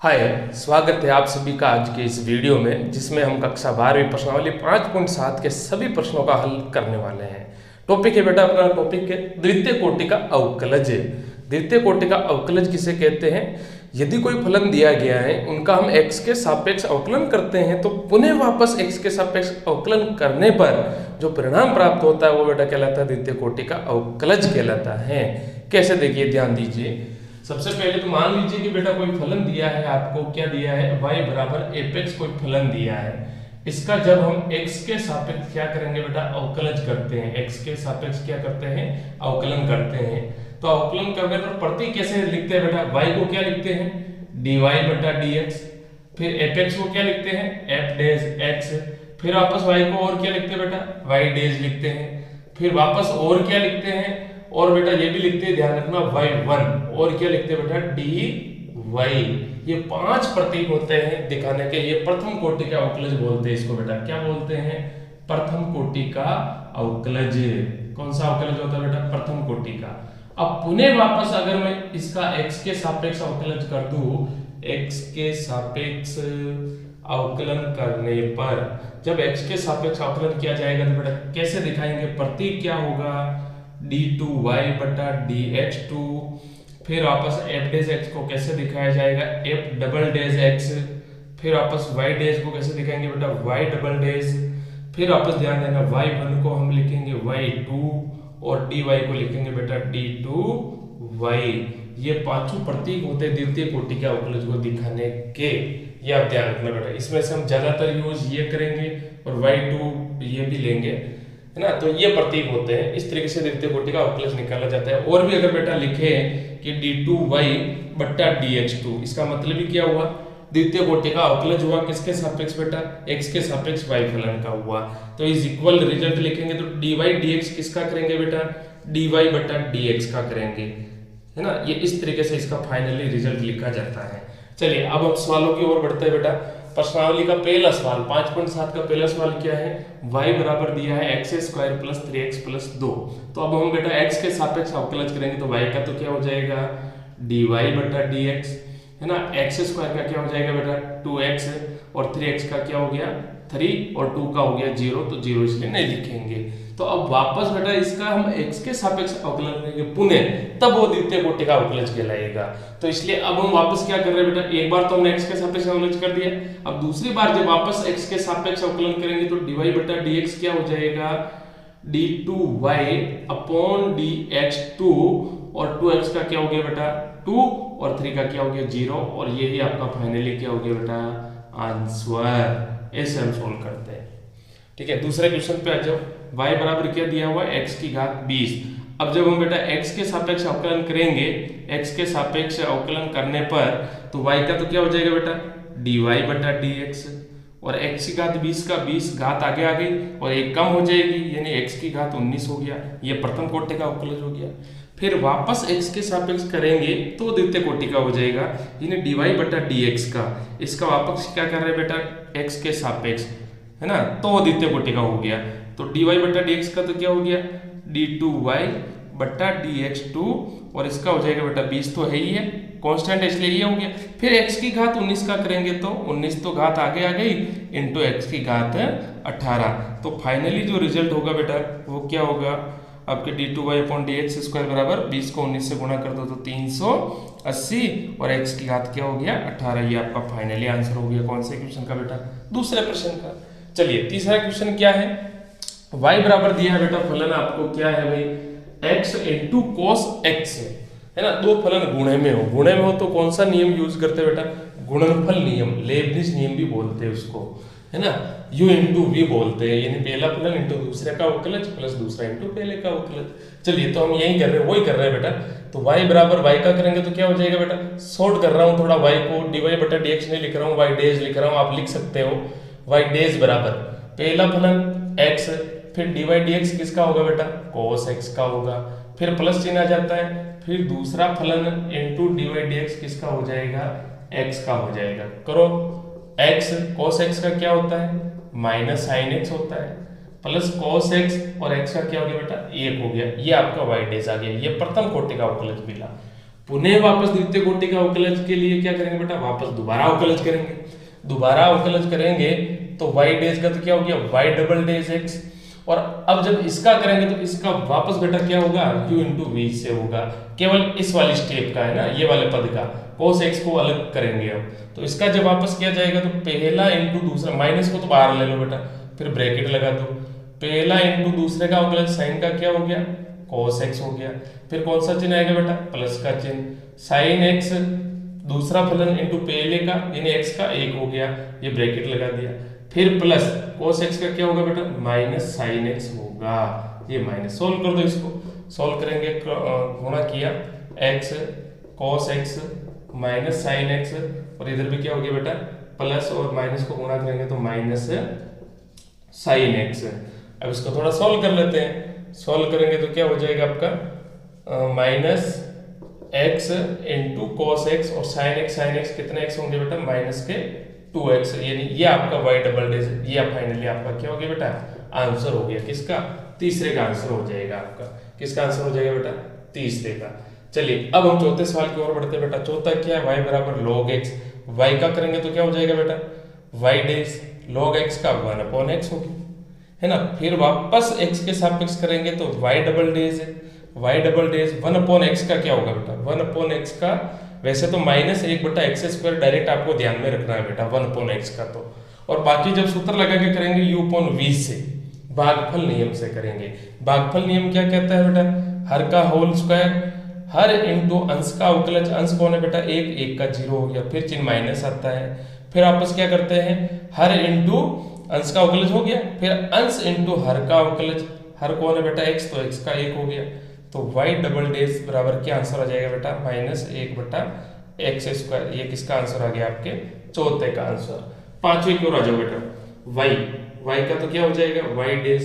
हाय, स्वागत है आप सभी का आज के इस वीडियो में जिसमें हम कक्षा 12वीं प्रश्नावली 5.7 के सभी प्रश्नों का हल करने वाले हैं। टॉपिक है बेटा अपना टॉपिक है द्वितीय कोटि का अवकलज। द्वितीय कोटि का अवकलज किसे कहते हैं? यदि कोई फलन दिया गया है उनका हम x के सापेक्ष अवकलन करते हैं तो पुनः वापस x के सापेक्ष अवकलन करने पर जो परिणाम प्राप्त होता है वो बेटा कहलाता है द्वितीय कोटि का अवकलज कहलाता है। कैसे देखिए, ध्यान दीजिए। सबसे पहले तो मान लीजिए कि बेटा कोई फलन दिया है, आपको क्या दिया है, y बराबर एपेक्स कोई फलन दिया है। इसका जब हम x के सापेक्ष क्या करेंगे बेटा, अवकलज करते हैं। x के सापेक्ष क्या करते हैं, अवकलन करते हैं। तो अवकलन करने पर प्रतीक कैसे लिखते हैं बेटा, y को क्या लिखते हैं, dy बटा dx। फिर एपेक्स को क्या लिखते हैं, f डैश x। फिर वापस y को और क्या लिखते हैं बेटा, y डैश लिखते हैं। फिर वापस और क्या लिखते हैं, और बेटा ये भी लिखते हैं, ध्यान रखना, y1। और क्या लिखते हैं बेटा, dy। ये 5 प्रतीक होते हैं दिखाने के। ये प्रथम कोटि का अवकलज बोलते हैं इसको बेटा। क्या बोलते हैं, प्रथम कोटि का अवकलज। कौन सा अवकलज होता है बेटा, प्रथम कोटि का। अब पुनः वापस अगर मैं इसका x के सापेक्ष अवकलज कर दूं, x के सापेक्ष अवकलन करने पर जब x के सापेक्ष अवकलन किया जाएगा तो बेटा कैसे दिखाएंगे, प्रतीक क्या होगा, d2y बटा dx2। फिर वापस f डैश x को कैसे दिखाया जाएगा, f डबल डैश x। फिर वापस y डैश को कैसे दिखाएंगे बेटा, y डबल डैश। फिर वापस ध्यान देना, y1 को हम लिखेंगे y2 और dy को लिखेंगे बेटा d2y। ये पांचों प्रतीक होते हैं द्वितीय कोटि के अवकलज को दिखाने के। ये आप ध्यान रखना बेटा। इसमें से हम ज्यादातर यूज ये करेंगे और y2 ये भी लेंगे, है ना। तो ये प्रतीक होते हैं। इस तरीके से द्वितीय कोटि का अवकलज निकाला जाता है। और भी अगर बेटा लिखे कि d2y बट्टा dx2, इसका मतलब ही क्या हुआ, द्वितीय कोटि का अवकलज हुआ किसके सापेक्ष बेटा, x के सापेक्ष y फलन का हुआ। तो इज इक्वल रिजल्ट लिखेंगे तो dy dx किसका करेंगे बेटा, dy बट्टा dx का करेंगे, है ना। ये इस तरीके से इसका फाइनली रिजल्ट लिखा जाता है। चलिए अब हम सवालों की ओर बढ़ते हैं बेटा। प्रश्नावली का पहला सवाल 5.7 का पहला सवाल क्या है, y बराबर दिया है x² प्लस 3x प्लस 2। तो अब हम बेटा x के सापेक्ष अवकलज करेंगे तो y का तो क्या हो जाएगा, dy बटा dx, है ना। x² का क्या हो जाएगा बेटा 2x, और 3x का क्या हो गया 3, और 2 का हो गया 0, तो 0 इसलिए नहीं लिखेंगे। तो अब वापस बेटा इसका हम x के सापेक्ष अवकलन करेंगे पुनः, तब वो द्वितीय कोटि का अवकलज कहलाएगा। तो इसलिए अब हम वापस क्या कर रहे हैं बेटा, एक बार तो हमने x के सापेक्ष अवकलज कर दिया, अब दूसरी बार जब वापस x के सापेक्ष अवकलन करेंगे तो dy बटा dx क्या हो जाएगा, d2y अपॉन dx2, और 2x का क्या हो गया बेटा 2, और 3 का क्या हो गया 0, और यही आपका फाइनली क्या हो गया बेटा आंसर। ऐसे हम सोल्व करते हैं। ठीक है, दूसरे क्वेश्चन पे आ जाओ। y बराबर क्या दिया हुआ है, x की घात 20। अब जब हम बेटा x के सापेक्ष अवकलन करेंगे, x के सापेक्ष अवकलन करने पर तो y का तो क्या हो जाएगा बेटा dy बटा dx, और x की घात 20 का 20 घात आगे आ गई और एक कम हो जाएगी, यानी x की घात 19 हो गया। ये प्रथम कोटि का अवकलज हो गया। फिर वापस x के सापेक्ष करेंगे तो द्वितीय कोटि का हो जाएगा, यानी dy बटा dx का, इसका वापस क्या कर रहे हैं बेटा x के सापेक्ष, है ना, तो द्वितीय कोटि का हो गया। तो dy बटा dx का तो क्या हो गया d2y बटा dx2, और इसका हो जाएगा बेटा 20 तो है ही है, कांस्टेंट है इसलिए ये हो गया। फिर x की घात 19 का करेंगे तो 19 तो घात आगे आ गई इंटू x की घात 18। तो फाइनली जो रिजल्ट होगा बेटा वो क्या होगा, आपके d2y अपॉन dx² बराबर 20 को 19 से गुणा कर दो तो 380, और x की घात क्या हो गया 18। ये आपका फाइनली आंसर हो गया कौन से क्वेश्चन का बेटा, दूसरे प्रश्न का। चलिए तीसरा क्वेश्चन क्या है, y बराबर दिया है बेटा फलन आपको क्या है भाई, x इंटू cos x, है ना। दो फलन गुणे में हो, गुणे में हो तो कौन सा नियम यूज करते हैं बेटा, गुणनफल नियम, लेबनिज नियम भी बोलते हैं उसको, है ना। u इंटू v बोलते हैं, यानी पहला फलन इंटू दूसरे का अवकलज प्लस दूसरा इंटू पहले का अवकलज। चलिए तो हम यही कर रहे हैं, वही कर रहे हैं बेटा। तो y बराबर y का करेंगे तो क्या हो जाएगा बेटा, शॉर्ट कर रहा हूँ थोड़ा, y को dy बटा dx नहीं लिख रहा हूँ, y डैश लिख रहा हूँ, आप लिख सकते हो y डैश बराबर पहला फलन x, फिर dy dx किसका होगा बेटा cos x का होगा, फिर प्लस चिन्ह आ जाता है, फिर दूसरा फलन इनटू dy dx किसका हो जाएगा x का हो जाएगा। करो x cos x का क्या होता है माइनस sin x होता है, प्लस cos x और x का क्या हो गया बेटा 1 हो गया। ये आपका y डैश आ गया, ये प्रथम कोटि का अवकलज मिला। पुनः वापस द्वितीय कोटि का अवकलज के लिए क्या करेंगे बेटा, वापस दोबारा अवकलज करेंगे। दोबारा अवकलज करेंगे तो y डेज का तो क्या हो गया, y डबल डेज x, और अब जब इसका करेंगे तो इसका वापस बेटा क्या होगा, u इंटू वी से होगा, केवल इस वाली स्टेप का है ना, ये वाले पद का cos x को अलग करेंगे हम। तो इसका जब वापस किया जाएगा तो पहला इंटू दूसरा, माइनस को तो बाहर ले लो बेटा, फिर ब्रैकेट लगा दो, पहला इंटू दूसरे का अवकलज साइन का क्या हो गया, cos x हो गया, फिर कौन सा चिन्ह आएगा बेटा, प्लस का चिन्ह, sin x दूसरा फलन इंटू पहले का यानी x का 1 हो गया, ये ब्रैकेट लगा दिया, फिर प्लस cos x का क्या होगा बेटा, माइनस sin x होगा, ये माइनस। सोल्व कर दो इसको, सोल्व करेंगे गुणा किया x cos x minus sin x, और इधर भी क्या हो गया बेटा, प्लस और माइनस को गुणा करेंगे तो माइनस sin x। अब इसको थोड़ा सोल्व कर लेते हैं, सोल्व करेंगे तो क्या हो जाएगा आपका minus x into cos x और साइन एक्स कितने x होंगे बेटा, माइनस के 2x, यानी ये आपका y डबल डेज, ये फाइनली आपका क्या हो गया बेटा, आंसर हो गया, किसका, तीसरे का आंसर हो जाएगा आपका, किसका आंसर हो जाएगा बेटा, तीसरे का। चलिए अब हम चौथे सवाल की ओर बढ़ते हैं बेटा। चौथा क्या है, y बराबर log x, y का करेंगे तो क्या हो जाएगा बेटा, y डेज log x का 1/x हो गया, है ना। फिर वापस x के सापेक्ष करेंगे तो y डबल डेज है, y डबल डेज 1/x का क्या होगा बेटा, 1/x का वैसे तो -1/x² डायरेक्ट आपको ध्यान में रखना है बेटा 1/x का तो, और बाकी जब सूत्र लगा के करेंगे u/v से, भागफल नियम से करेंगे। भागफल नियम क्या कहता है बेटा, हर का होल स्क्वायर, हर इंटू अंश का अवकलज, अंश कौन है बेटा 1, 1 का 0 हो गया, फिर चिन्ह माइनस आता है, फिर आपस क्या करते हैं, हर इंटू अंश का अवकलज हो गया, फिर अंश इंटू हर का अवकलज, हर कौन है बेटा x, तो x का 1 हो गया, तो y डबल डेज बराबर क्या आंसर आ जाएगा बेटा, -1/x²। ये किसका आंसर आ गया, आपके चौथे का आंसर। पांचवें की ओर आ जाओ बेटा, y का तो क्या हो जाएगा y डेज।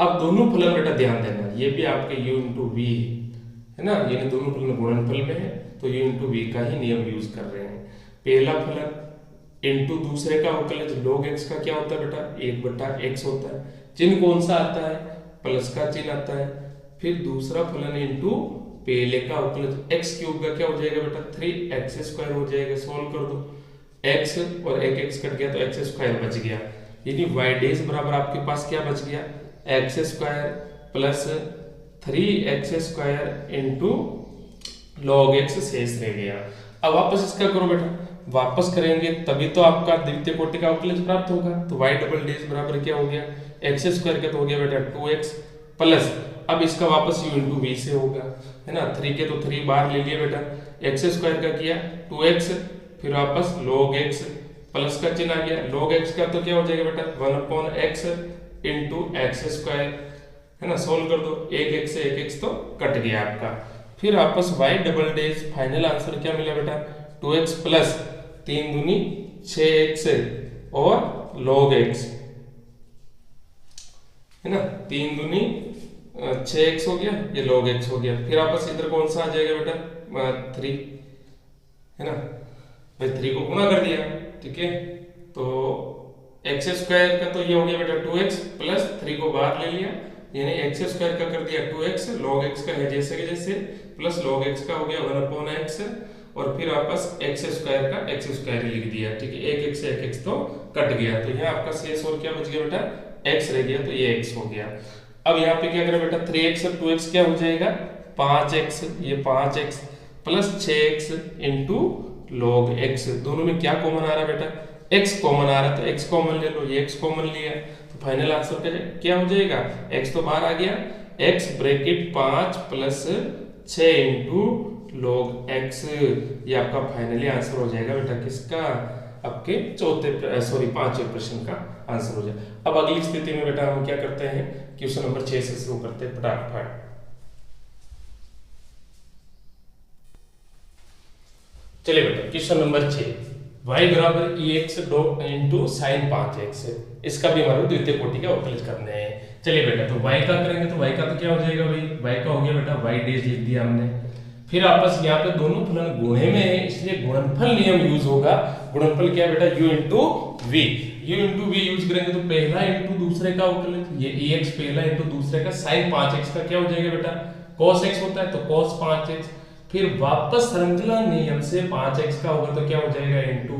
अब दोनों फलन बेटा ध्यान देना, ये भी आपके u इंटू वी है ना, ये दोनों फलन गुणनफल में है तो u इंटू वी का ही नियम यूज कर रहे हैं। पहला फलन इंटू दूसरे का अवकलज log x का क्या होता है बेटा, 1/x होता है, चिन्ह कौन सा आता है, प्लस का चिन्ह आता है, फिर दूसरा फलन इंटू पहले का अवकलज x³ का क्या हो जाएगा बेटा, 3x² हो जाएगा। सोल्व कर दो, x और एक x कट गया तो x² बच गया, यानी y डेज बराबर आपके पास क्या बच गया, x² plus 3x² into log x शेष रह गया। अब वापस इसका करो बेटा, वापस करेंगे तभी तो आपका द्वितीय कोटि का अवकलज प्राप्त होगा, तो y डबल डेज बराबर क्या हो गया, x² का तो हो गया बेटा 2x, प्लस अब इसका वापस u इंटू वी से होगा, है ना, 3 के तो 3 बार ले लिए बेटा, x² का किया 2x, फिर वापस log x, प्लस का चिन्ह आ गया, log x का तो क्या हो जाएगा बेटा 1/x इंटू x², है ना। सोल्व कर दो, 1x से 1x तो कट गया आपका, फिर वापस y double days, final answer क्या मिला बेटा 2x प्लस 3 दूनी 6x और log x, है ना, 3 दूनी 6x हो गया, ये log x हो गया, फिर आपस इधर कौन सा आ जाएगा बेटा 3, है ना भाई, 3 को गुणा कर दिया, ठीक है, तो x² का तो ये हो गया बेटा 2x प्लस 3 को बाहर ले लिया, यानी x² का कर दिया 2x, log x का है जैसे के जैसे, प्लस log x का हो गया 1/x, और फिर वापस x² का x² लिख दिया, ठीक है, 1x से 1x तो कट गया, तो यहाँ आपका शेष और क्या बच गया बेटा x रह गया, तो ये x हो गया। अब यहाँ पे क्या करें बेटा, 3x और 2x क्या हो जाएगा 5x, ये 5x plus 6x into log x, दोनों में क्या कॉमन आ रहा है बेटा, x कॉमन आ रहा है, तो x कॉमन ले लो, ये x कॉमन लिया, तो फाइनल आंसर क्या हो जाएगा, x तो बाहर आ गया, x bracket 5 plus 6 into log x, ये आपका फाइनली आंसर हो जाएगा बेटा किसका, आपके पांचवें प्रश्न का आंसर हो जाए। अब अगली स्थिति में बेटा हम क्या करते हैं, क्वेश्चन नंबर 6 से शुरू करते हैं फटाफट। चलिए बेटा क्वेश्चन नंबर 6, y बराबर ex इंटू साइन 5x, इसका भी हमारे द्वितीय कोटि का अवकलज करना है। चलिए बेटा, तो y का करेंगे तो y का तो क्या हो जाएगा भाई, y का हो गया बेटा y डेज लिख दिया हमने, फिर आपस यहाँ पे दोनों फलन गुणे में है इसलिए गुणनफल नियम यूज होगा। गुणनफल क्या है बेटा, u into v, u into v use करेंगे तो पहला इंटू दूसरे का अवकलज, ये पहला इंटू दूसरे का, साइन 5x का क्या हो जाएगा बेटा cos x होता है, तो cos 5x, फिर वापस श्रृंखला नियम से 5x का होगा तो क्या हो जाएगा इंटू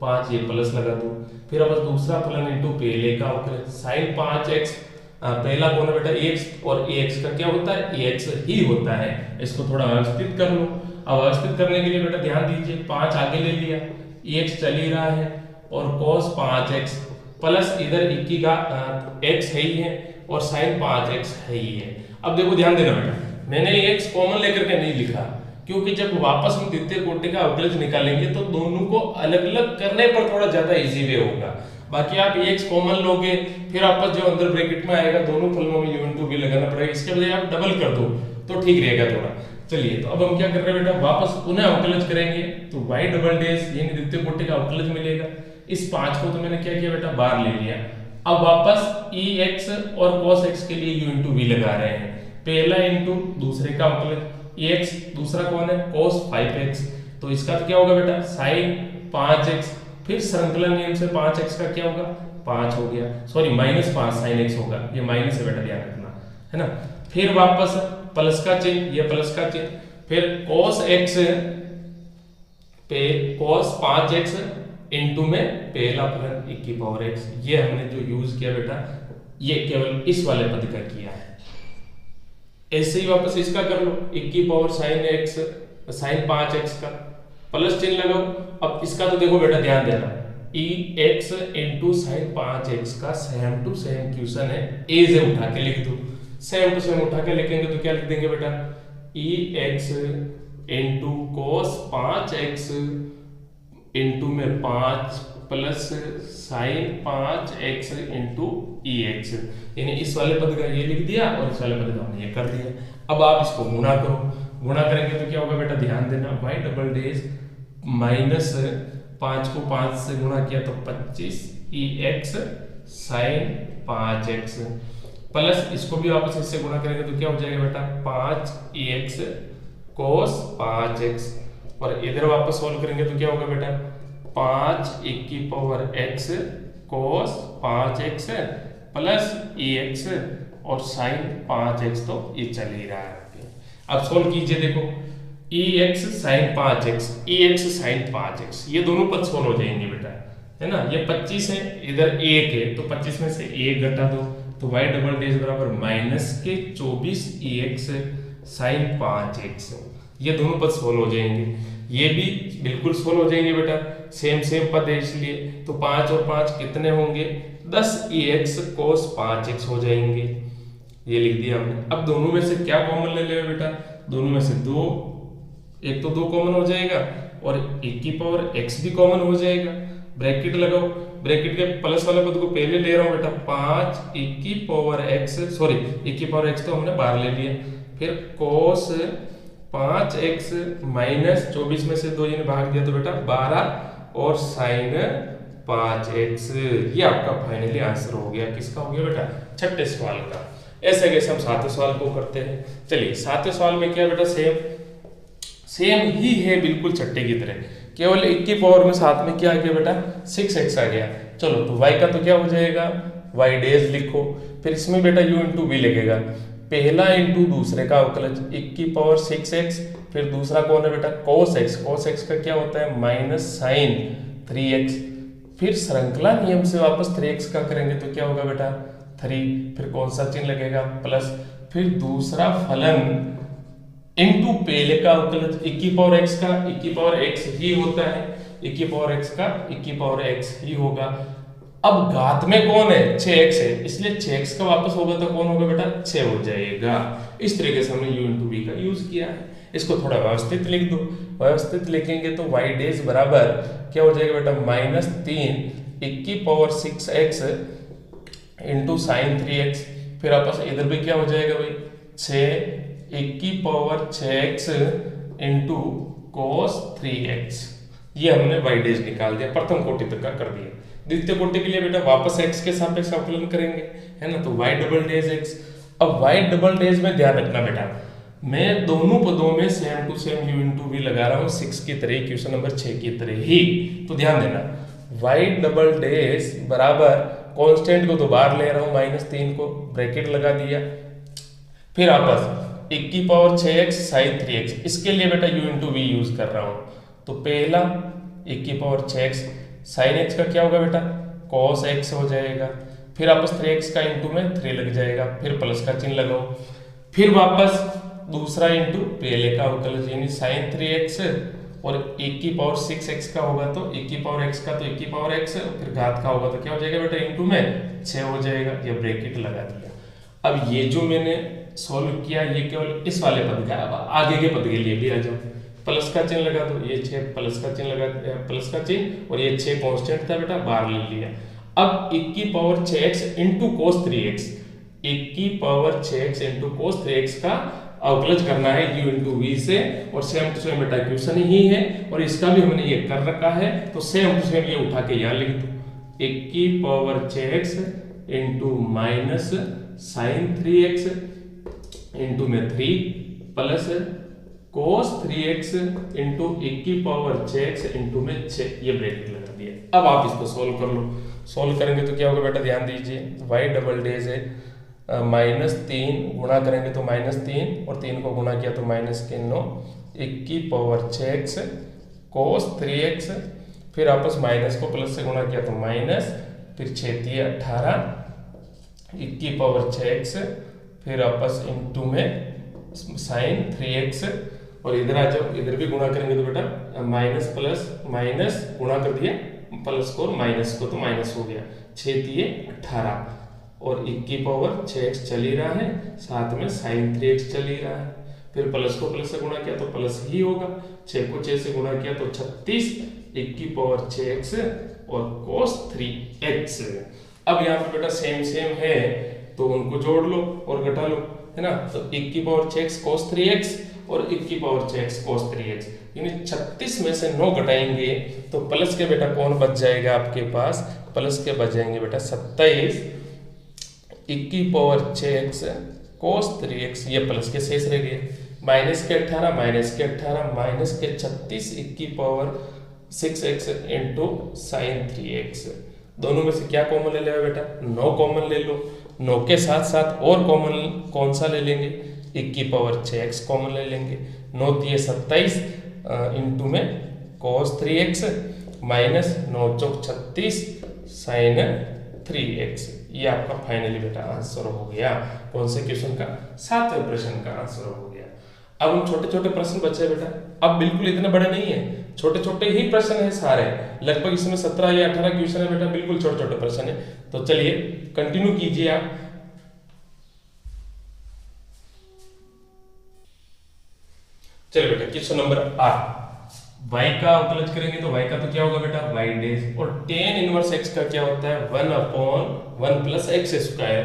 5, ये प्लस लगा दो। फिर अब दूसरा फलन इंटू पहले का अवकलन sin 5x, पहला कौन है बेटा x, और ax का क्या होता है ax ही होता है। इसको थोड़ा व्यवस्थित कर लो। अब व्यवस्थित करने के लिए बेटा ध्यान दीजिए, 5 आगे ले लिया, x चल ही रहा है, और cos 5x प्लस इधर 21 का x है ही है और sin 5x है ही है। अब देखो ध्यान देना बेटा, मैंने x कॉमन लेकर के नहीं लिखा, क्योंकि जब वापस हम द्वितीय कोटि का अवकलज निकालेंगे तो दोनों को अलग अलग करने पर थोड़ा ज्यादा इजी वे होगा। बाकी आप x कॉमन लोगे, फिर आपस जो अंदर ब्रैकेट में आएगा दोनों फलनों में u इंटू v लगाना पड़ेगा, इसके बजाय आप डबल कर दो तो ठीक रहेगा थोड़ा। चलिए तो अब हम क्या कर रहे हैं बेटा, वापस पुनः अवकलज करेंगे तो y डबल डैश यानी द्वितीय कोटि का अवकलज मिलेगा। इस 5 को तो मैंने क्या किया बेटा बाहर ले लिया। अब वापस ex और cos x के लिए u इंटू v लगा रहे हैं, पहला इंटू दूसरे का अवकलज ex, दूसरा कौन है cos 5x, तो इसका तो क्या होगा बेटा sin 5x, फिर श्रृंखला नियम से 5x का क्या होगा 5 हो गया, सॉरी -5 sin x होगा, ये माइनस है बेटा ध्यान रखना है ना। फिर वापस प्लस का चिन्ह, ये प्लस का चिन्ह, फिर cos x पे cos 5x इंटू में पहला फलन 1 की पावर x, ये हमने जो यूज किया बेटा ये केवल इस वाले पद का किया है। ऐसे ही वापस इसका कर लो, 1 की power sin x sin 5x का प्लस चिन्ह लगाओ। अब इसका तो देखो बेटा ध्यान देना, ex इंटू sin 5x का सेम टू सेम क्वेश्चन है, ए से उठा के लिख दो, सेम टू सेम उठा के लिखेंगे तो क्या लिख देंगे बेटा ex into cos 5x into में 5 plus sin 5x into ex, यानी इस वाले पद का ये लिख दिया और इस वाले पद का हमने ये कर दिया। अब आप इसको गुणा करो, गुणा करेंगे तो क्या होगा बेटा ध्यान देना, y डबल डैश माइनस 5 को 5 से गुणा किया तो 25 ex sin 5x प्लस इसको भी वापस इससे गुणा करेंगे तो क्या हो जाएगा बेटा 5 ex cos 5x, और इधर वापस सॉल्व करेंगे तो क्या होगा बेटा 5 1 की power x cos 5x plus ex और sin 5x, तो ये चल ही रहा है। अब सॉल्व कीजिए, देखो ex sin 5x sin 5x ये दोनों पद सॉल्व हो जाएंगे बेटा, है ना। ये 25 है, इधर 1 है तो 25 में से 1 घटा दो तो y डबल डैश बराबर माइनस के 24 ex sin 5x, ये दोनों पद सॉल्व हो जाएंगे। ये भी बिल्कुल सॉल्व हो जाएंगे बेटा, सेम सेम पद है इसलिए, तो 5 और 5 कितने होंगे 10 ex cos 5x हो जाएंगे, ये लिख दिया हमने। अब दोनों में से क्या कॉमन ले लेगा बेटा, दोनों में से 2, एक तो 2 कॉमन हो जाएगा और 1 की पावर x भी कॉमन हो जाएगा, ब्रैकेट लगाओ, ब्रैकेट के प्लस वाले पद को पहले ले रहा हूं बेटा 5 1 की पावर x, सॉरी 1 की पावर x तो हमने बाहर ले लिया, फिर cos 5x माइनस 24 में से 2 ने भाग दिया तो बेटा 12 और sin 5x, ये आपका फाइनली आंसर हो गया। किसका हो गया बेटा छठे सवाल का। ऐसे कैसे हम सातवें सवाल को करते हैं, चलिए सातवें सवाल में क्या बेटा सेम ही है बिल्कुल छठे की तरह, केवल 1 की पावर में साथ में क्या आ गया बेटा 6x आ गया। चलो तो y का तो क्या हो जाएगा y डैश लिखो, फिर इसमें बेटा u इंटू v लगेगा, पहला इंटू दूसरे का अवकलज 1 की पावर 6x, फिर दूसरा कौन है बेटा cos x का क्या होता है माइनस sin 3x, फिर श्रृंखला नियम से वापस 3x का करेंगे तो क्या होगा बेटा 3, फिर कौन सा चिन्ह लगेगा प्लस, फिर दूसरा फलन इंटू पहले का अवकलज 1 की पावर x का 1 की पावर x ही होता है, 1 की पावर x का 1 की पावर x ही होगा। अब घात में कौन है 6x है, इसलिए 6x का वापस होगा तो कौन होगा बेटा 6 हो जाएगा। इस तरीके से हमने u इंटू v का यूज किया है। इसको थोड़ा व्यवस्थित लिख दो, व्यवस्थित लिखेंगे तो y डैश बराबर क्या हो जाएगा बेटा माइनस 3 1 की power 6x into sine 3x, फिर वापस इधर भी क्या हो जाएगा भाई 6 1 की power 6x into cos 3x, ये हमने y डैश निकाल दिया, प्रथम कोटि तक का कर दिया। द्वितीय कोटि के लिए बेटा वापस x के सापेक्ष अवकलन करेंगे, है ना, तो y डबल डैश x। अब y डबल डैश में ध्यान रखना बेटा, मैं दोनों पदों में same to same u into v लगा रहा हूँ 6 की तरह, क्वेश्चन नंबर 6 की तरह ही, तो ध्यान देना y डबल डैश बराबर कांस्टेंट को तो बाहर ले रहा हूँ -3 को, ब्रैकेट लगा दिया, फिर वापस 1 की पावर 6x साइन 3x, इसके लिए बेटा u इंटू वी यूज कर रहा हूँ। तो पहला 1 की पावर 6x साइन x का क्या होगा बेटा, cos x हो जाएगा। फिर वापस 3x का इंटू में 3 लग जाएगा, फिर प्लस का चिन्ह लगाओ, फिर वापस दूसरा इंटू पहले का अवकलज यानी साइन 3x, और 1 की पावर 6x का होगा तो 1 की पावर x का तो 1 की पावर x, फिर घात का होगा तो क्या हो जाएगा बेटा, इंटू में 6 हो जाएगा। ये ब्रैकेट लगा दिया। अब ये जो मैंने सॉल्व किया ये केवल इस वाले पद का, अब आगे के पद के लिए भी आ जाओ, प्लस का चिन्ह लगा दो, ये 6 प्लस का चिन्ह लगा, प्लस का चिन्ह, और ये 6 कांस्टेंट था बेटा, बाहर ले लिया। अब 1 की power 6x into cos 3x, 1 की power 6x into cos 3x का अवकलज करना है u इंटू वी से, और सेम टू सेम बेटा क्वेश्चन ही है और इसका भी हमने ये कर रखा है, तो सेम टू सेम ये उठा के यहाँ लिख दो, 1 की power 6x into minus sine 3x into में 3 प्लस कोस 3x इंटू 1 की पावर 6x इंटू में 6, ये ब्रैकेट लगा दिया। अब आप इसको सोल्व कर लो। सोल्व करेंगे तो क्या होगा बेटा, ध्यान दीजिए, y डबल डेज है -3 गुणा करेंगे तो -3 और 3 को गुणा किया तो -9, 1 की पावर 6x कोस 3x, फिर आपस माइनस को प्लस से गुणा किया तो माइनस, फिर 6 18, 1 की पावर 6x, फिर आपस इंटू में साइन 3x, और इधर आ जाओ, इधर भी गुणा करेंगे तो बेटा माइनस प्लस माइनस गुणा कर दिया, प्लस को माइनस को तो माइनस हो गया, 6 18, और 1 की पावर 6x चल ही रहा है, साथ में साइन 3x चल ही रहा है, फिर प्लस को प्लस से गुणा किया तो प्लस ही होगा, 6 को 6 से गुणा किया तो 36, 1 की पावर 6x और cos 3x। अब यहाँ पे बेटा सेम सेम है तो उनको जोड़ लो और घटा लो, है ना। तो 1 की पावर 6x cos 3x और 1 की पावर 6x cos 3x, यानी 36 में से 9 घटाएंगे तो प्लस के बेटा कौन बच जाएगा आपके पास, प्लस के बच जाएंगे बेटा 27, 1 की पावर 6x cos 3x, ये प्लस के शेष रह गए, माइनस के 18 माइनस के 18 माइनस के 36, 1 की power 6x into sine 3x, दोनों में से क्या कॉमन ले लेगा बेटा, 9 कॉमन ले लो, 9 के साथ साथ और कॉमन कौन सा ले लेंगे, 1 की पावर 6x कॉमन ले लेंगे, 9 दिए 27 इंटू में cos 3x माइनस 9 चौक 36 साइन 3x, ये आपका फाइनली बेटा आंसर हो गया। कौन से क्वेश्चन का, 7वें प्रश्न का आंसर हो गया। अब हम छोटे छोटे प्रश्न बचे बेटा, अब बिल्कुल इतने बड़े नहीं है, छोटे छोटे ही प्रश्न है सारे, लगभग इसमें 17 या 18 क्वेश्चन है बेटा, बिल्कुल छोटे छोटे प्रश्न है। तो चलिए कंटिन्यू कीजिए आप। चलिए बेटा क्वेश्चन नंबर 8, y का अवकलज करेंगे तो y का तो क्या होगा बेटा y डेज, और tan इनवर्स x का क्या होता है 1/1 plus x square,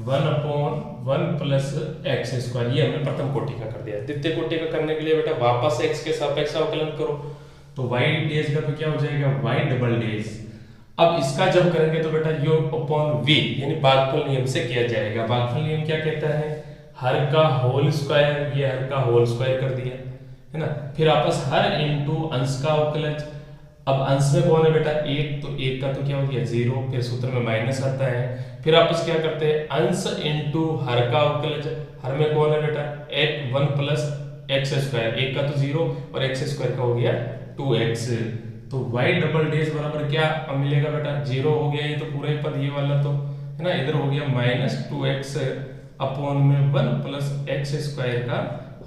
1/1 plus x square, ये हमने प्रथम कोटि का कर दिया। द्वितीय कोटि का करने के लिए बेटा वापस x के सापेक्ष अवकलन करो, तो y डेज का तो क्या हो जाएगा y डबल डेज। अब इसका जब करेंगे तो बेटा u अपॉन v यानी भागफल नियम से किया जाएगा। भागफल नियम क्या कहता है, हर का होल स्क्वायर, ये हर का होल स्क्वायर कर दिया, है ना। फिर आपस हर इंटू अंश का अवकलज, अब अंश में कौन है बेटा 1, तो 1 का तो क्या हो गया 0, फिर सूत्र में माइनस आता है। फिर आपस क्या करते हैं अंश इंटू हर का अवकलज, हर में कौन है बेटा 1 प्लस एक्स स्क्वायर, 1 का तो 0 और एक्स स्क्वायर का हो गया 2x, तो y डबल डेज बराबर क्या मिलेगा बेटा 0 हो गया, ये तो पूरा ही पद ये वाला तो, है ना, इधर हो गया -2x अपॉन में 1 प्लस एक्स स्क्वायर का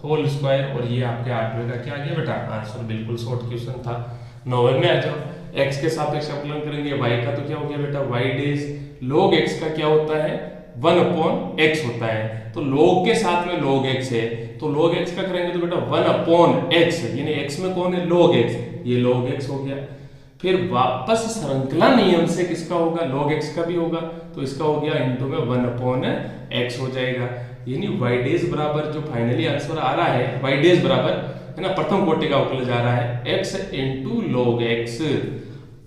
होल स्क्वायर, और ये आपके 8वें का क्या आ गया बेटा आंसर। बिल्कुल शॉर्ट क्वेश्चन था। 9वें में आ जाओ, x के सापेक्ष अवकलन करेंगे, y का तो क्या हो गया बेटा y डेज, log x का क्या होता है 1/x होता है, तो log के साथ में log x है, तो log x का करेंगे तो बेटा 1/x, यानी x में कौन है log x, ये log x हो गया। फिर वापस श्रृंखला नियम से किसका होगा log x का भी होगा, तो इसका हो गया इंटू में 1/x हो जाएगा, यानी y डेज बराबर जो फाइनली आंसर आ रहा है y डेज बराबर, है ना, प्रथम कोटि का अवकलज आ रहा है x इंटू log x।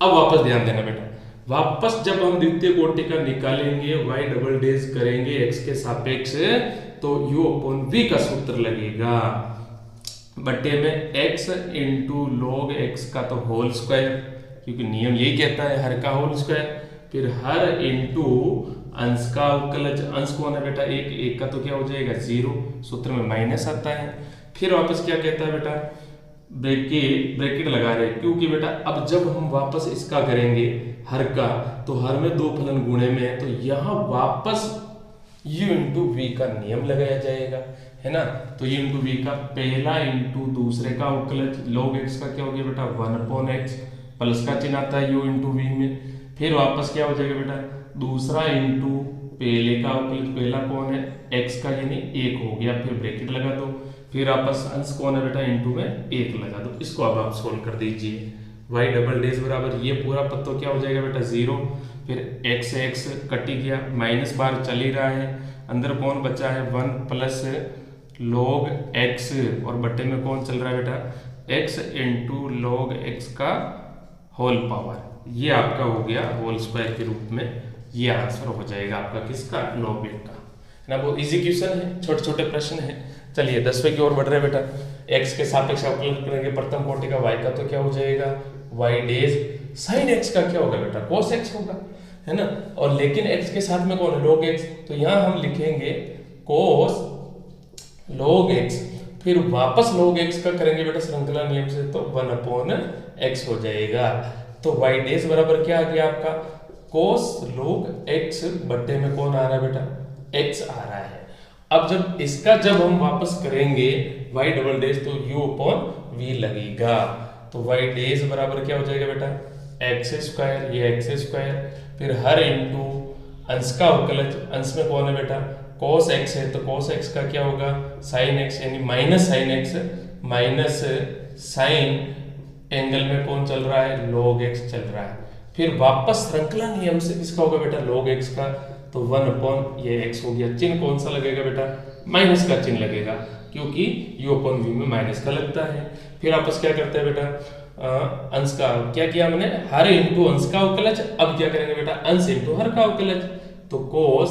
अब वापस ध्यान देना बेटा, वापस जब हम द्वितीय कोटि का निकालेंगे y डबल डेज करेंगे x के सापेक्ष, तो u अपॉन v का सूत्र लगेगा बट्टे में x इंटू log x का तो होल स्क्वायर, क्योंकि नियम यही कहता है हर का होल स्क्वायर, फिर हर इंटू अंश का अवकलज, अंश कौन है बेटा एक, एक का तो क्या हो जाएगा 0, सूत्र में माइनस आता है। फिर वापस क्या कहता है बेटा, ब्रैकेट ब्रैकेट लगा रहे हैं, क्योंकि बेटा अब जब हम वापस इसका करेंगे हर का, तो हर में दो फलन गुणे में है, तो यहाँ वापस u इंटू वी का नियम लगाया जाएगा, है ना। तो u इंटू वी का पहला इंटू दूसरे का अवकलज, log x का क्या हो गया बेटा 1/x, प्लस का चिन्ह आता है u इंटू वी में। फिर वापस क्या हो जाएगा बेटा दूसरा इंटू पहले का अवकलज, पहला कौन है x का यानी 1 हो गया, फिर ब्रैकेट लगा दो, फिर वापस अंश कौन है बेटा इंटू में 1 लगा दो। इसको अब आप सोल्व कर दीजिए, y डबल डेज बराबर ये पूरा पद तो क्या हो जाएगा बेटा 0, फिर x x कट ही गया, माइनस बार चल ही रहा है, अंदर कौन बचा है 1 प्लस log x, और बट्टे में कौन चल रहा है बेटा x इंटू log x का होल पावर, ये आपका हो गया होल स्क्वायर के रूप में, ये आंसर हो जाएगा आपका किसका 9 का, है ना। बहुत इजी क्वेश्चन है, छोटे छोटे प्रश्न है। चलिए 10वें की ओर बढ़ रहे हैं बेटा, x के सापेक्ष अवकलन करेंगे प्रथम कोटि का, y का तो क्या हो जाएगा y डेज, sin x का क्या होगा बेटा cos x होगा, है ना। और लेकिन x के साथ में कौन है log x, तो यहाँ हम लिखेंगे cos log x, फिर वापस log x का करेंगे बेटा श्रृंखला नियम से, तो 1/x हो जाएगा। तो y डेज बराबर क्या आ गया आपका cos log x, बट्टे में कौन आ रहा है बेटा x आ रहा है। अब जब हम वापस करेंगे y डबल डेज, तो u अपॉन v लगेगा, तो y डेज बराबर क्या हो जाएगा बेटा एक्स स्क्वायर, ये एक्स स्क्वायर, फिर हर इंटू अंश का अवकलज, अंश में कौन है बेटा cos x है, तो cos x का क्या होगा sin x, यानी minus sin x, minus sin angle में कौन चल रहा है log x चल रहा है। फिर वापस श्रृंखला नियम से किसका होगा बेटा log x का, तो 1 ये x हो गया, चिन्ह कौन सा लगेगा बेटा माइनस का चिन्ह लगेगा, क्योंकि u अपॉन v में माइनस का लगता है। फिर वापस क्या करते हैं बेटा अंश का, क्या किया हमने हर इंटू अंश का अवकलज, अब क्या करेंगे बेटा अंश इंटू हर का अवकलज, तो cos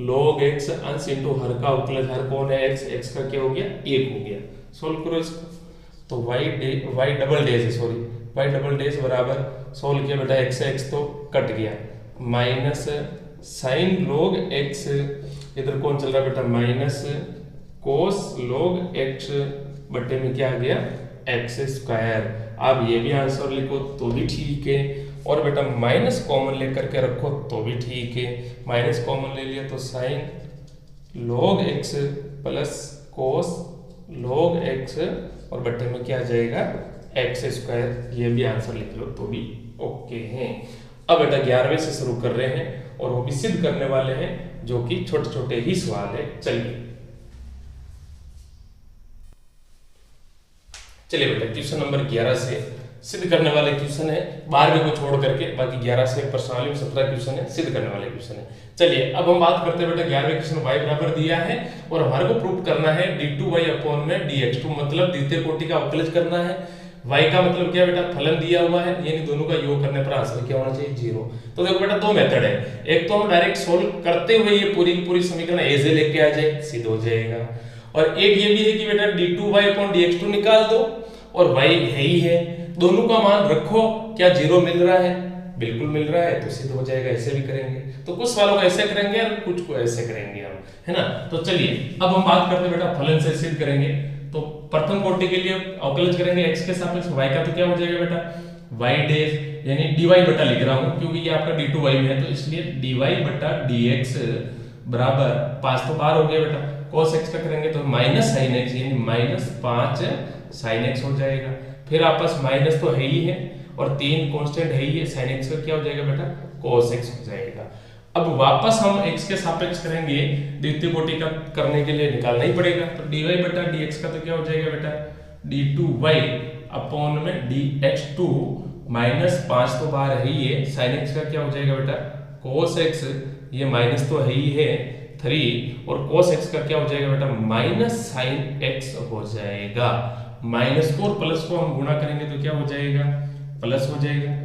log x अंश इंटू हर का अवकलज, हर कौन है x, x का क्या हो गया 1 हो गया। सोल्व करो इसको, तो y double days sorry y double days बराबर सोल्व किया बेटा x तो कट गया, माइनस sin log x, इधर कौन चल रहा है बेटा माइनस cos log x, बट्टे में क्या आ गया एक्स स्क्वायर। आप ये भी आंसर लिखो तो भी ठीक है, और बेटा माइनस कॉमन लेकर के रखो तो भी ठीक है। माइनस कॉमन ले लिया तो sine log x plus cos log x, और बट्टे में क्या आ जाएगा एक्स स्क्वायर, ये भी आंसर लिख लो तो भी ओके है। अब बेटा 11वें से शुरू कर रहे हैं, और वो भी सिद्ध करने वाले हैं, जो कि छोटे छोटे ही सवाल है। चलिए बेटा क्वेश्चन नंबर 11 से सिद्ध करने वाले क्वेश्चन है, 12वें को छोड़ करके बाकी 11 से प्रश्नावली में 17 क्वेश्चन है, सिद्ध करने वाले क्वेश्चन है। चलिए अब हम बात करते हैं बेटा 11वें क्वेश्चन y बराबर दिया है, और हमारे को प्रूव करना है d2y अपॉन में dx2, मतलब द्वितीय कोटि का अवकलज करना है। y का मतलब क्या बेटा फलन दिया हुआ है, यानी दोनों का योग करने पर आंसर क्या होना चाहिए 0। तो देखो बेटा दो मेथड है, एक तो हम डायरेक्ट सोल्व करते हुए ये पूरी की पूरी समीकरण एजे लेके आ जाए, सिद्ध हो जाएगा, और एक ये भी है कि बेटा d2y अपॉन dx2 निकाल दो, और y है ही है, दोनों का मान रखो, क्या 0 मिल रहा है, बिल्कुल मिल रहा है, तो सिद्ध हो जाएगा। ऐसे भी करेंगे, तो कुछ सवालों को ऐसे करेंगे और कुछ को ऐसे करेंगे हम, है ना। तो चलिए अब हम बात करते हैं बेटा फलन से सिद्ध करेंगे। तो प्रथम कोटि के लिए अवकलज करेंगे x के सापेक्ष, y का तो क्या हो जाएगा बेटा y डेज, यानी dy बटा लिख रहा हूं क्योंकि ये आपका d2y में है, तो इसलिए dy बटा dx बराबर 5 तो बाहर हो गया बेटा, cos x का करेंगे तो माइनस sin x, यानी माइनस 5 sin x हो जाएगा। फिर आपस माइनस तो है ही है, और 3 कांस्टेंट है ही है, sin x का क्या हो जाएगा बेटा cos x हो जाएगा। अब वापस हम x के सापेक्ष करेंगे, द्वितीय कोटि का करने के लिए निकालना ही पड़ेगा, तो dy बटा dx का तो क्या हो जाएगा बेटा d2y अपॉन में dx2 माइनस 5 तो बाहर है ही है, sin x का क्या हो जाएगा बेटा cos x, ये माइनस तो है ही है 3, और cos x का क्या हो जाएगा बेटा माइनस sin x हो जाएगा। माइनस को और प्लस को हम गुणा करेंगे तो क्या हो जाएगा प्लस हो जाएगा,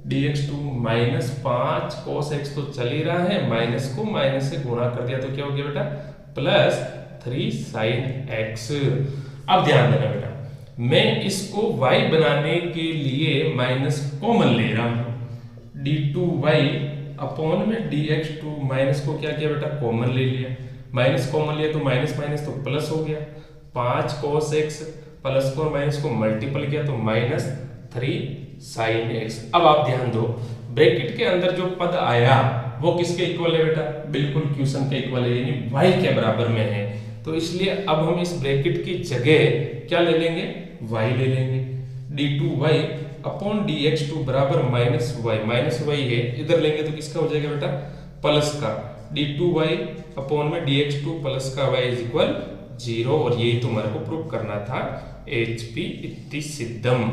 dx2 माइनस 5 cos x तो चल ही रहा है, माइनस को माइनस से गुणा कर दिया तो क्या हो गया बेटा प्लस 3 sin x। अब ध्यान देना बेटा, मैं इसको y बनाने के लिए माइनस कॉमन ले रहा हूं, d2y अपॉन में dx2 माइनस को क्या किया बेटा कॉमन ले लिया, माइनस कॉमन लिया तो माइनस माइनस तो प्लस हो गया, 5 cos x प्लस को माइनस को मल्टीपल किया तो -3 sin x। अब आप ध्यान दो ब्रैकेट के अंदर जो पद आया वो किसके इक्वल है बेटा, बिल्कुल क्वेश्चन के इक्वल है, यानी y के बराबर में है। तो इसलिए अब हम इस ब्रैकेट की जगह क्या ले लेंगे, y ले लेंगे। d2y अपॉन dx2 बराबर -y है, इधर लेंगे तो किसका हो जाएगा बेटा प्लस का, d2y अपॉन में dx2 प्लस का y इज इक्वल 0। और यही तो हमारे को प्रूव करना था, HP इति सिद्धम,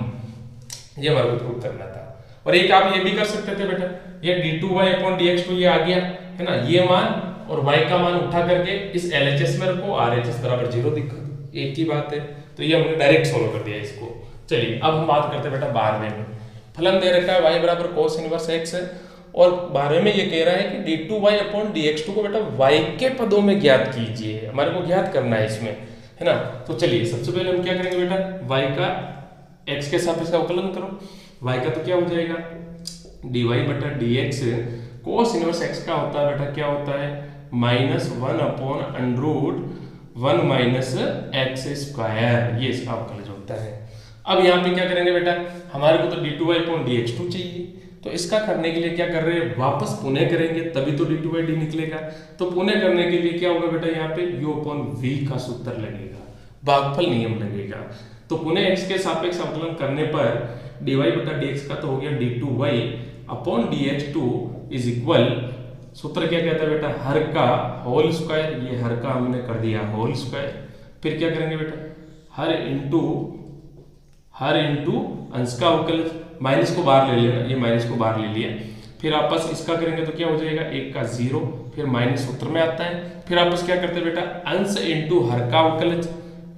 ये हमारे को प्रूव करना था। और एक आप ये भी कर सकते थे बेटा, ये d2y अपॉन dx2 ये आ गया है ना, ये मान और y का मान उठा करके इस LHS में रखो, RHS बराबर 0 दिखा, एक ही बात है। तो ये हमने डायरेक्ट सोल्व कर दिया इसको। चलिए अब हम बात करते हैं बेटा 12वें में। फलन दे रखा है y बराबर cos इनवर्स x है, और 12वें में ये कह रहा है कि d2y अपॉन dx2 को बेटा y के पदों में ज्ञात कीजिए, हमारे को ज्ञात करना है इसमें, है ना। तो चलिए सबसे पहले हम क्या करेंगे बेटा, y का x के सापेक्ष का अवकलन करो। y का तो क्या हो जाएगा dy बटा dx cos इनवर्स x का होता है बेटा क्या होता है -1 अपॉन √1 माइनस एक्स स्क्वायर, ये इसका अवकलज होता है। अब यहाँ पे क्या करेंगे बेटा, हमारे को तो d2y अपॉन dx2 चाहिए, तो इसका करने के लिए क्या कर रहे हैं, वापस पुनः करेंगे तभी तो d2y d निकलेगा। तो पुनः करने के लिए क्या होगा बेटा, यहाँ पे u अपॉन v का सूत्र लगेगा, भागफल नियम लगेगा। तो पुनः x के सापेक्ष अवकलन करने पर dy बटा dx का तो हो गया d2y upon dx2 is equal, सूत्र क्या कहता है बेटा, हर का होल स्क्वायर, ये हर का हमने कर दिया होल स्क्वायर। फिर क्या करेंगे बेटा, हर इंटू अंश का अवकलज, माइनस को बाहर ले लेना, ये माइनस को बाहर ले लिया। फिर आपस इसका करेंगे तो क्या हो जाएगा, 1 का 0, फिर माइनस सूत्र में आता है। फिर आपस क्या करते हैं बेटा, अंश इंटू हर का अवकलज,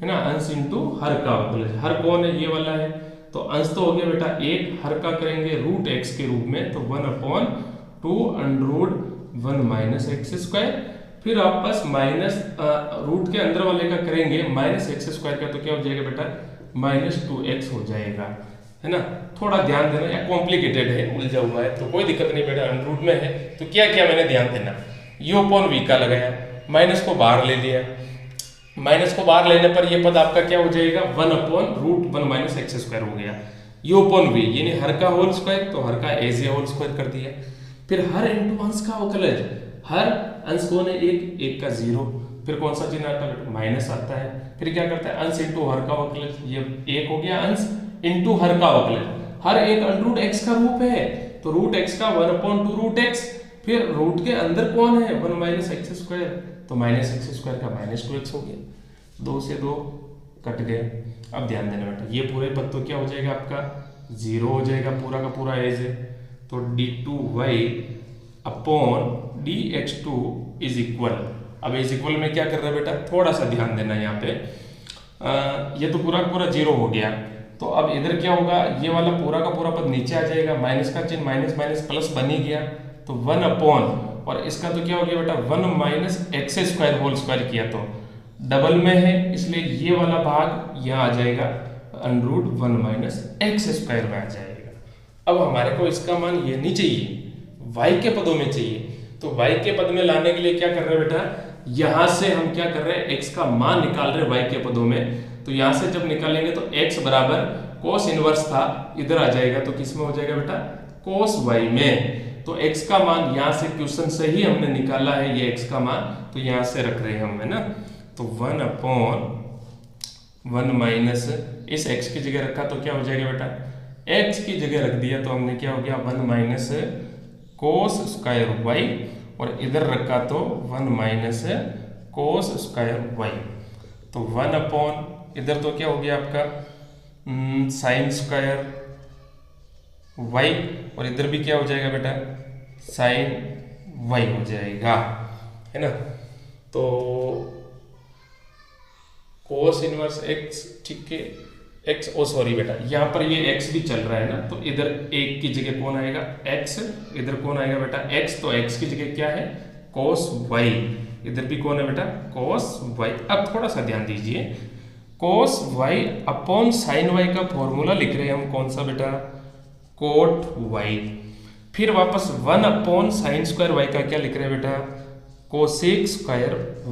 है ना, अंश इंटू हर का अवकलज। हर कौन है, ये वाला है, तो अंश तो हो गया बेटा 1, हर का करेंगे √x के रूप में, तो 1/2 √1 माइनस एक्स स्क्वायर। फिर आपस माइनस रूट के अंदर वाले का करेंगे -x स्क्वायर का, तो क्या हो जाएगा बेटा -2x हो जाएगा, है ना। थोड़ा ध्यान देना, या कॉम्प्लिकेटेड है, उलझा हुआ है, तो कोई दिक्कत नहीं बेटा, √ में है तो क्या क्या मैंने ध्यान देना, u अपॉन v का लगाया, माइनस को बाहर ले लिया, माइनस को बाहर लेने पर ये पद आपका क्या हो जाएगा 1/√1 माइनस एक्स स्क्वायर हो गया, u अपॉन v यानी हर का होल स्क्वायर, तो हर का एज ए होल स्क्वायर कर दिया। फिर हर इंटू अंश का अवकलज, हर अंश कौन है 1 का 0, फिर कौन सा चिन्ह आता है माइनस आता है। फिर क्या करता है अंश इंटू हर का अवकलज, ये 1 हो गया अंश इंटू हर का अवकलज, हर एक √x का रूप है, तो √x का 1/2 √x, फिर रूट के अंदर कौन है 1 माइनस एक्स स्क्वायर, तो माइनस एक्स स्क्वायर का -2x हो गया, 2 से 2 कट गए। अब ध्यान देना बेटा, ये पूरे पद तो क्या हो जाएगा आपका 0 हो जाएगा, पूरा का पूरा एज है, तो d2y upon dx2 is equal, अब इज इक्वल में क्या कर रहे हैं बेटा, थोड़ा सा ध्यान देना यहाँ पे, ये तो पूरा का पूरा 0 हो गया, तो अब इधर क्या होगा, ये वाला पूरा का पूरा पद नीचे आ जाएगा, माइनस का चिन्ह माइनस माइनस प्लस बन ही गया, तो 1 अपॉन, और इसका तो क्या हो गया बेटा 1 minus x square whole square किया तो डबल में है, इसलिए ये वाला भाग यहाँ आ जाएगा √1 माइनस एक्स स्क्वायर में आ जाएगा। अब हमारे को इसका मान ये नहीं चाहिए, y के पदों में चाहिए, तो y के पद में लाने के लिए क्या कर रहे हैं बेटा, यहां से हम क्या कर रहे हैं x का मान निकाल रहे हैं y के पदों में, तो यहां से जब निकालेंगे तो x बराबर cos इनवर्स था, इधर आ जाएगा, तो किस में हो जाएगा बेटा cos y में, तो x का मान यहां से क्वेश्चन से ही हमने निकाला है, ये x का मान तो यहां से रख रहे हैं हम, है ना, तो 1/1 माइनस इस x की जगह रखा तो क्या हो जाएगा बेटा, x की जगह रख दिया तो हमने क्या हो गया 1 माइनस cos स्क्वायर y, और इधर रखा तो 1 माइनस cos स्क्वायर y, तो 1 अपॉन इधर तो क्या हो गया आपका sin स्क्वायर y, और इधर भी क्या हो जाएगा बेटा sin y हो जाएगा, है ना। तो cos इनवर्स x, ठीक है, x, ओ सॉरी बेटा यहाँ पर ये x भी चल रहा है ना, तो इधर 1 की जगह कौन आएगा x, इधर कौन आएगा बेटा x, तो x की जगह क्या है cos y, इधर भी कौन है बेटा cos y। अब थोड़ा सा ध्यान दीजिए, cos y upon sin y का फॉर्मूला लिख रहे हैं हम, कौन सा बेटा cot y, फिर वापस 1/sin² y का क्या लिख रहे हैं बेटा, cosec²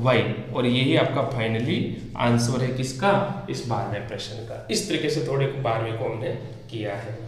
y, और यही आपका फाइनली आंसर है किसका, इस 12वें प्रश्न का। इस तरीके से थोड़े 12वें को हमने किया है।